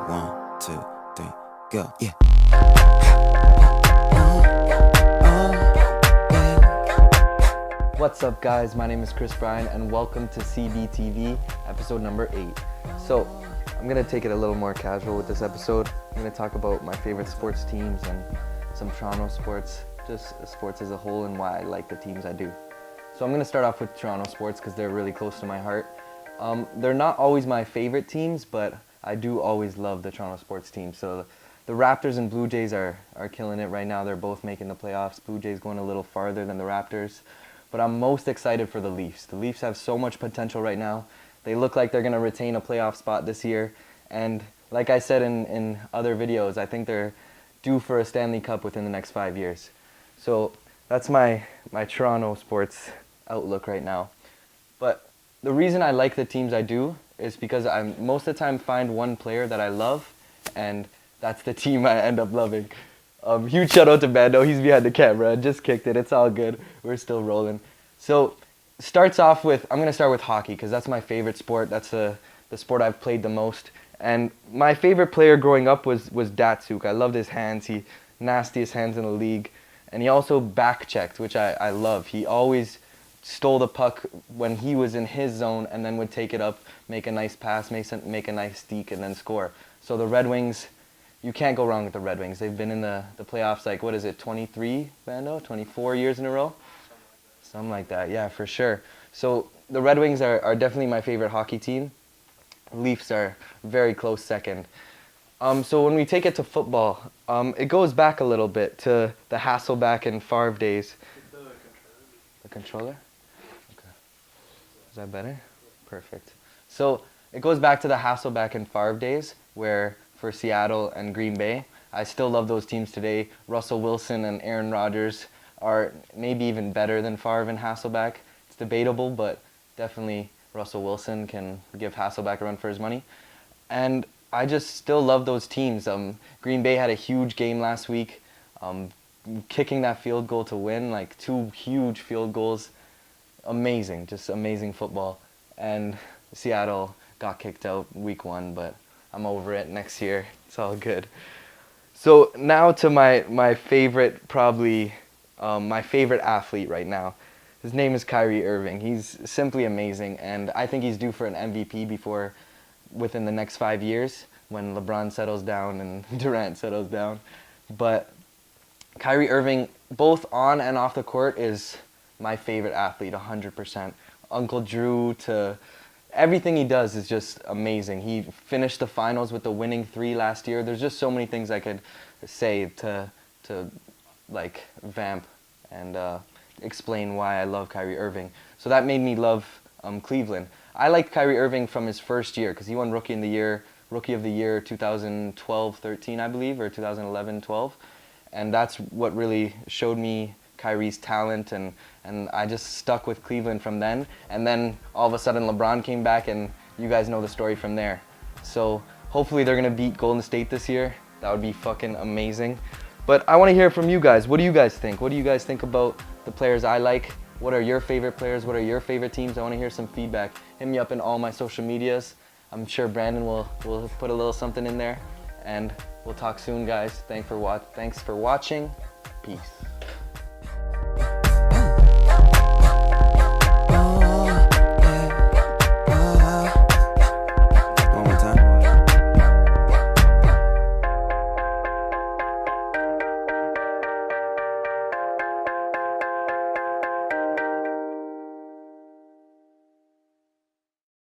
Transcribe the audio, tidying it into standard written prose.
1, 2, 3, go. Yeah. What's up guys, my name is Chris Bryan and welcome to CBTV episode number 8. So I'm gonna take it a little more casual with this episode. I'm gonna talk about my favorite sports teams and some Toronto sports, just sports as a whole and why I like the teams I do. So I'm gonna start off with Toronto sports because they're really close to my heart. They're not always my favorite teams, but I do always love the Toronto sports team. So the Raptors and Blue Jays are killing it right now. They're both making the playoffs. Blue Jays going a little farther than the Raptors. But I'm most excited for the Leafs. The Leafs have so much potential right now. They look like they're going to retain a playoff spot this year. And like I said in other videos, I think they're due for a Stanley Cup within the next 5 years. So that's my Toronto sports outlook right now. But the reason I like the teams I do is because I most of the time find one player that I love, and that's the team I end up loving. Huge shout out to Bando, he's behind the camera, just kicked it, it's all good, we're still rolling. So, I'm gonna start with hockey, because that's my favorite sport, that's the sport I've played the most. And my favorite player growing up was Datsuk. I loved his hands, he nastiest hands in the league. And he also back-checked, which I love. He always stole the puck when he was in his zone and then would take it up, make a nice pass, make a nice deke, and then score. So the Red Wings, you can't go wrong with the Red Wings. They've been in the playoffs like, 23, Bando? 24 years in a row? Something like that, yeah, for sure. So the Red Wings are definitely my favorite hockey team. Leafs are very close second. So when we take it to football, it goes back a little bit to the Hasselbeck and Favre days. The controller? Okay. Is that better? Perfect. So it goes back to the Hasselbeck and Favre days, where for Seattle and Green Bay, I still love those teams today. Russell Wilson and Aaron Rodgers are maybe even better than Favre and Hasselbeck. It's debatable, but definitely Russell Wilson can give Hasselbeck a run for his money. And I just still love those teams. Green Bay had a huge game last week. Kicking that field goal to win, like 2 huge field goals, amazing, just amazing football. And Seattle got kicked out week 1, but I'm over it. Next year, it's all good. So now to my favorite, probably my favorite athlete right now. His name is Kyrie Irving. He's simply amazing, and I think he's due for an MVP within the next 5 years when LeBron settles down and Durant settles down. But Kyrie Irving, both on and off the court, is my favorite athlete, 100%. Uncle Drew to everything he does is just amazing. He finished the finals with the winning 3 last year. There's just so many things I could say to like vamp and explain why I love Kyrie Irving. So that made me love Cleveland. I liked Kyrie Irving from his first year because he won Rookie of the Year 2012-13, I believe, or 2011-12. And that's what really showed me Kyrie's talent, and I just stuck with Cleveland from then. And then all of a sudden LeBron came back, and you guys know the story from there. So hopefully they're going to beat Golden State this year. That would be fucking amazing. But I want to hear from you guys. What do you guys think? What do you guys think about the players I like? What are your favorite players? What are your favorite teams? I want to hear some feedback. Hit me up in all my social medias. I'm sure Brandon will put a little something in there. And we'll talk soon, guys. Thanks for watching. Peace.